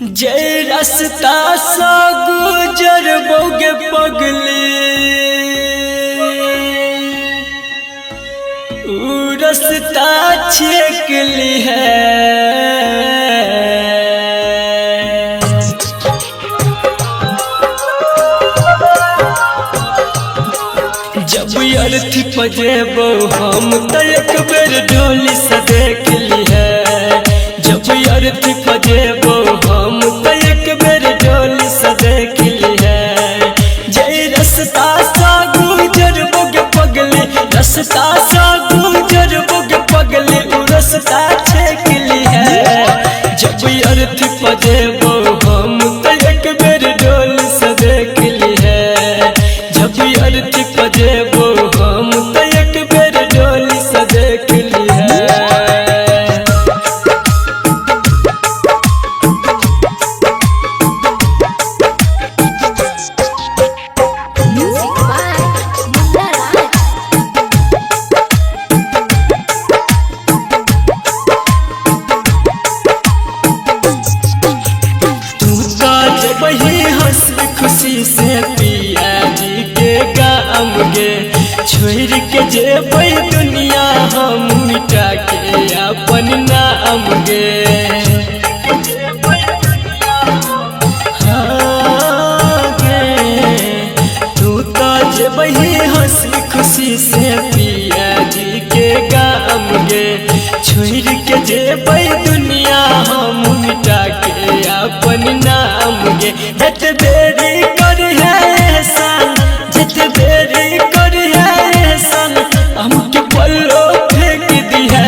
जय रास्ता सा गुजर बोगे पगली रास्ता छेक ली है। जब अर्थी पजेबो हम तो एक बेर डोली से देख ली है। जब अर्थी पजेबो हम तो एक बेर डोली से देख ली है। जय रास्ता सा गुजर बोगे पगली रास्ता सा गुजर बोगे पगली रास्ता छेक ली है। जब अर्थी पजेबो हम तो एक बेर डोली से देख ली है। जब अर्थी पजेबो हम तो एक बेर डोली से देख ली है। खुशी से पिया जी के गाम गे छोड़ के जेबै दुनिया हम मिटा के अपन नाम गे। हाँ गे तू तो जेबै हंसी खुशी से पिया जी के गाम गे छोड़ के जेबै दुनिया हम मिटा के अपन नाम गे। जत बेरी कर है एहसान जत बेरी कर है एहसान हमके पल्लो फेंक दी है।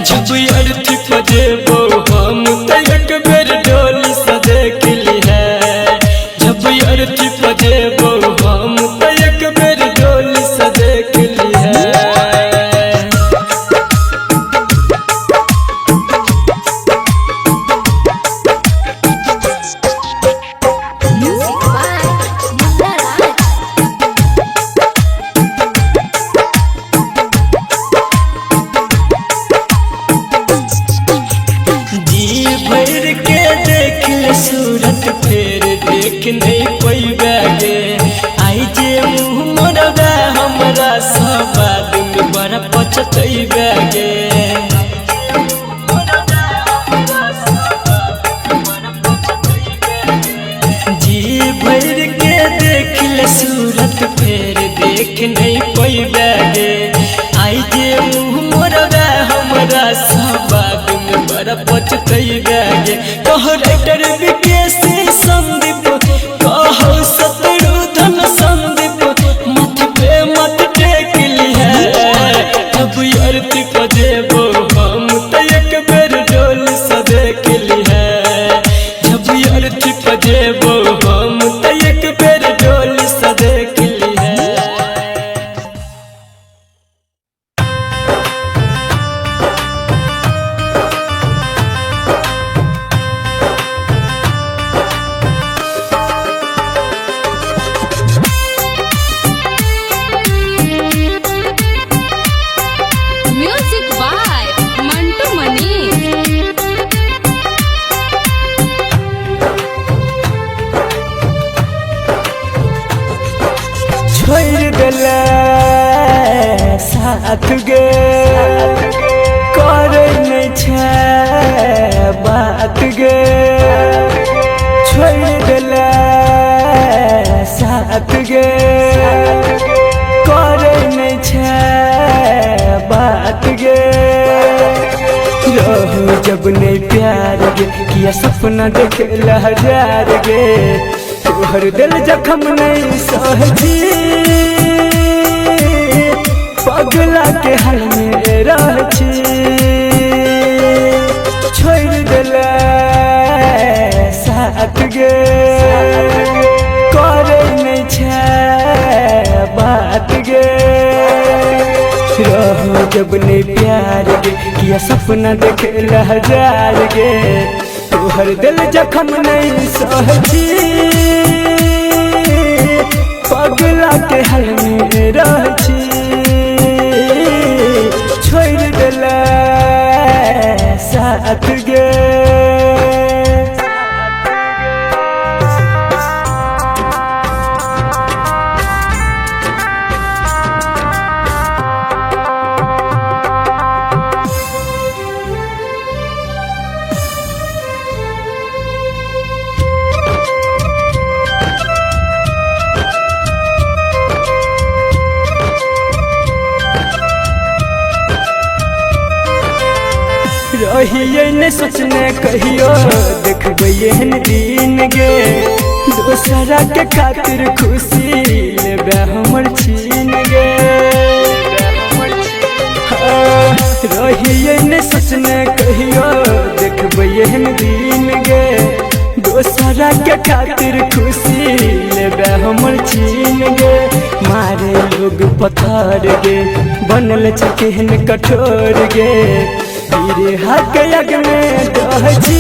जब अर्थी पजेबो हम तो एक बेर डोली से देख ली है। जब अर्थी पजेबो हम तो एक बेर डोली से देख ली है। सूरत फेर देख नहीं पैबे गे आई जे मुँह मोरबे हमरा सब आदमी बड़ा पछतैबे गे। जी भर के देख ले सूरत फेर देख नहीं पैबे गे आई जे मुँह मोरबे हमरा सब आदमी बड़ा पछतैबे गे। कहो राइटर विकेश संदीप कहो शत्रुघ्न संदीप मत पे मत टेक ली है। जब अर्थी पजेबो हम तो एक बेर डोली से देख ली है। जब अर्थी पजेबो हम तो एक बेर डोली से देख ली है। साथ गे करे नहीं छे बात गे छोड़ देला साथ गे करे नहीं छे बात गे। रहो जब नहीं प्यार गे किया सपना देख हजार गे तोहर दिल जखम नहीं सहजी पगला के हाल में रहछी छोड़ देला साथ गे करे नहीं छे बात गे। रहो जब नहीं प्यार गे किया सपना देख हजार गे तोहर दिल जखम नहीं सहजी पगला के हाल में रहछी छोड़ देला साथ गे। रहिए न सोचने कहियो देखबे एहन दिन गे दोसरा के खातिर खुशी लेबे हमर छीन गे रहिए न सोचने कहियो देखबे एहन दिन गे दोसरा के खातिर खुशी लेबे हमर छीन गे मारे लोग पत्थर गे बनल छ केहन कठोर गे तेरे हाथ यग में दहजी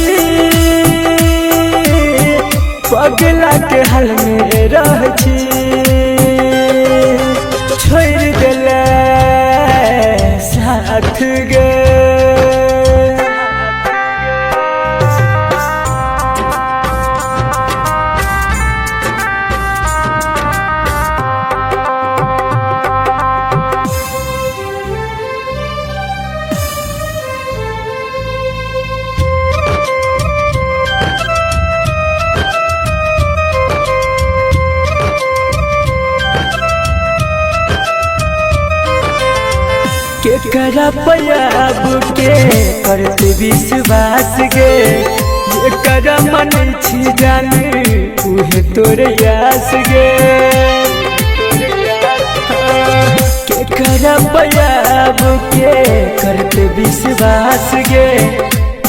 पगला के हाल में रहजी छोड़ देले साथ गे के करा पयाब के करते विश्वास गे जे करा मन छी जाने उहे तोरे यास गे के करा पयाब के करते विश्वास गे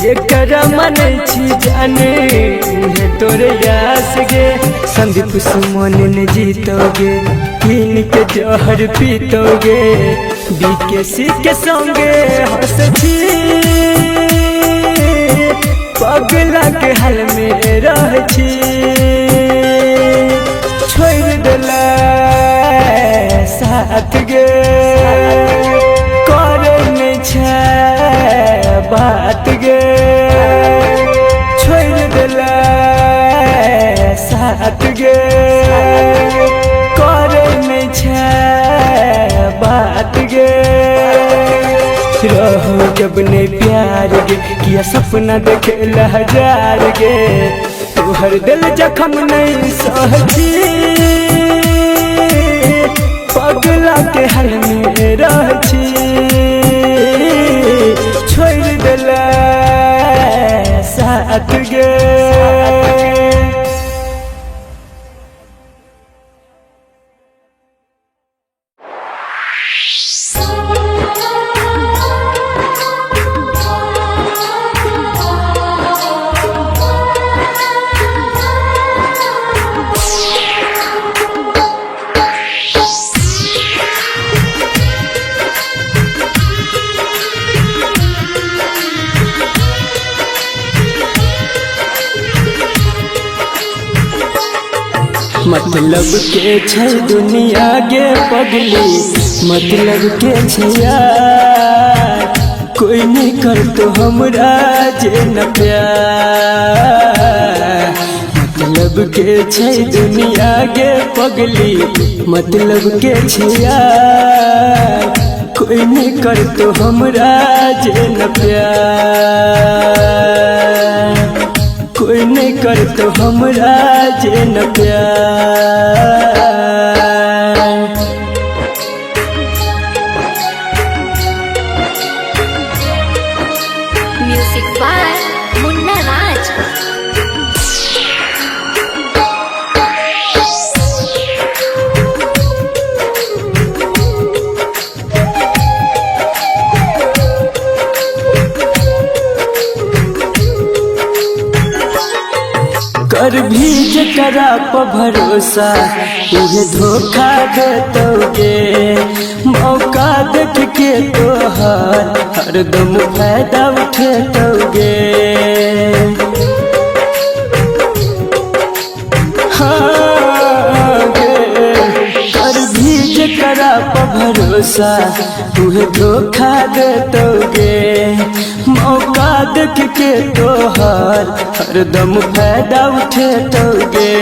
जे करा मन छी जाने उहे तोरे यास गे संदीप सुमन ने जीतोगे पीन के जहर पीतोगे बीकेसी के संगे हंसछी पगला के हाल में रहछी छोड़ देला साथ गे करे नहीं छै बात गे छोड़ देला साथ गे करे नहीं छै बात गे रहो जब ने प्यार गे किया सपना देखे हजार गे तोहर दिल जखम नहीं सहजी पगला के हाल में रहछी छोड़ देला साथ गे मतलब के छै दुनिया गे पगली मतलब के छै यार कोई नहीं कर तो हमरा जे न प्यार मतलब के छै दुनिया गे पगली मतलब के छै यार कोई नहीं कर तो हमरा जे न प्यार कोई नहीं कर तो हमरा जे न प्यार म्यूजिक बाय मुन्ना राज। कर भी जकरा पर भरोसा उहे धोखा देतोगे मौका देख के तोहर हरदम फायदा उठेतोगे हाँ गे कर भी जकरा पर भरोसा उहे धोखा देतोगे मौका देख के तोहर हरदम फायदा उठेतोगे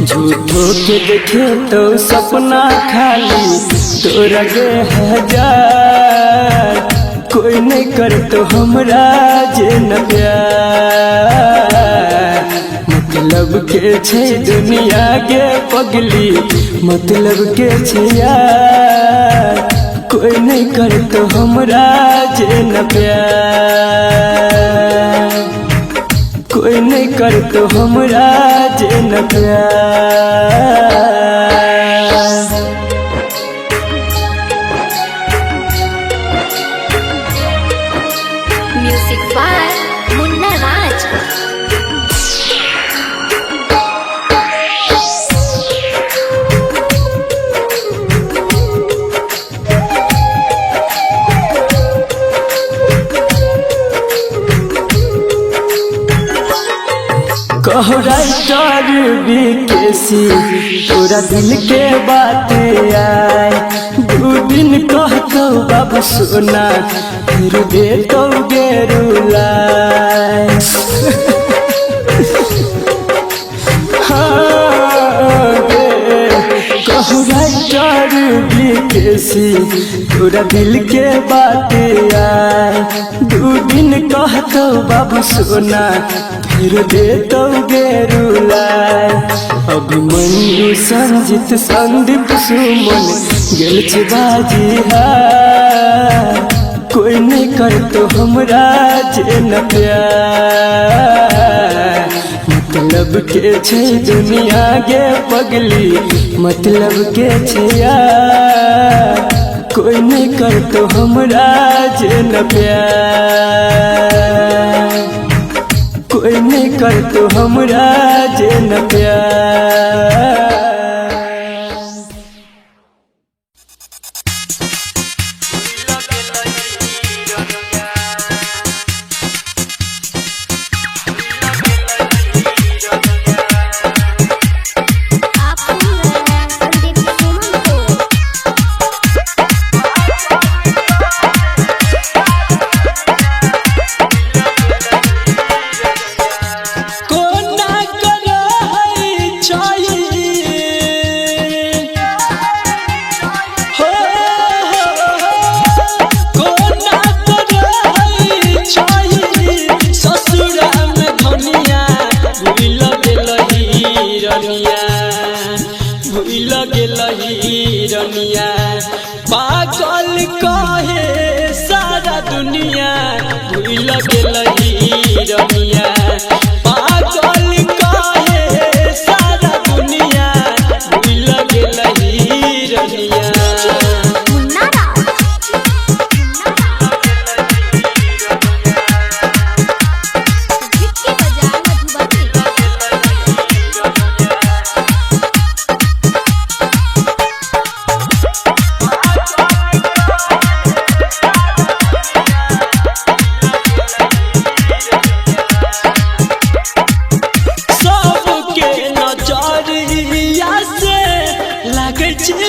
झूठो के देखे तो सपना खाली तोरा गे हजार कोई नहीं कर तो हमरा जे न प्यार मतलब के छै दुनिया गे पगली मतलब के छै यार कोई नहीं कर तो हमरा जे न प्यार कर तो हमरा जे न प्यार। Music by Munna Raj. कहराइटर बीकेसी पूरा दिल के बात आए। 2 दिन कहतो बाबू सोना फिर दे तो गेरुलाए। कहराइटर बीकेसी पूरा दिल के बात आए। 2 दिन कहतो बाबू सोना फिर दे तो गेरुलाए। अभिमन्यु संजित संदीप सुमन गेल छे बाजी हार। कोई नहीं कर तो हमरा जे न प्यार। मतलब के छे दुनिया गे पगली, मतलब के छे यार। कोई नहीं कर तो हमरा जे न प्यार। कोई नहीं कर तो हमरा जे न प्यार। पागल कहे सारा दुनिया भूल गेलही रनिया। पागल कहे सारा दुनिया भूल गेलही रनिया।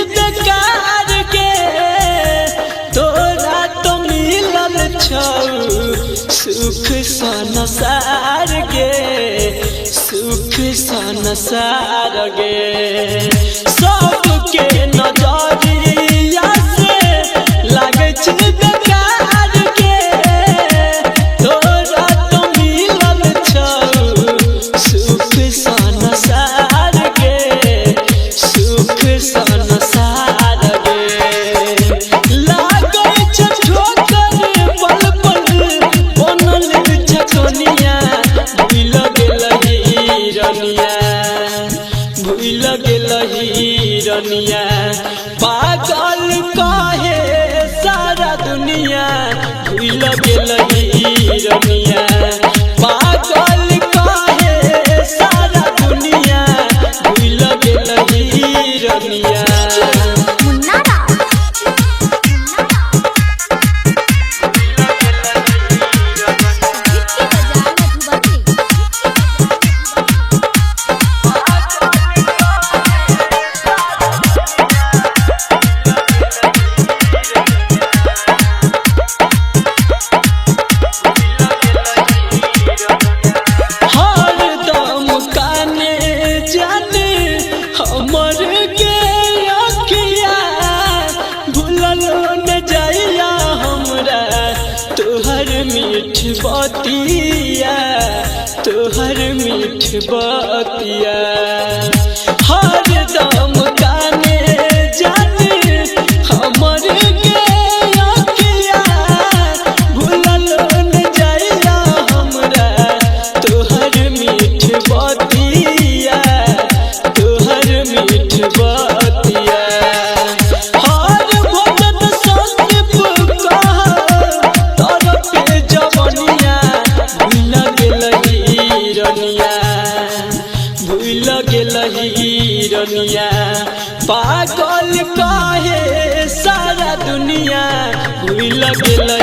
बेकार के तोरा तो मिलल छौ सुख संसार गे, सुख संसार गे। सबके नजरिया से लागे छै बेकार के तोरा तो मिलल छौ सुख संसार गे, सुख संसार गे। लागे छै ठोकर पल पल बनल छै कोनिया भूल गेलही रनिया, भूल गेलही रनिया। पागल कहे सारा दुनिया भूल गेलही रनिया। पागल कहे सारा दुनिया भूल गेलही रनिया। मीठ बतिया तोहर मीठ बतिया हर दम गाने जाने हमर के अखिया भूलल न जाइया हमरा तोहर मीठ लगेला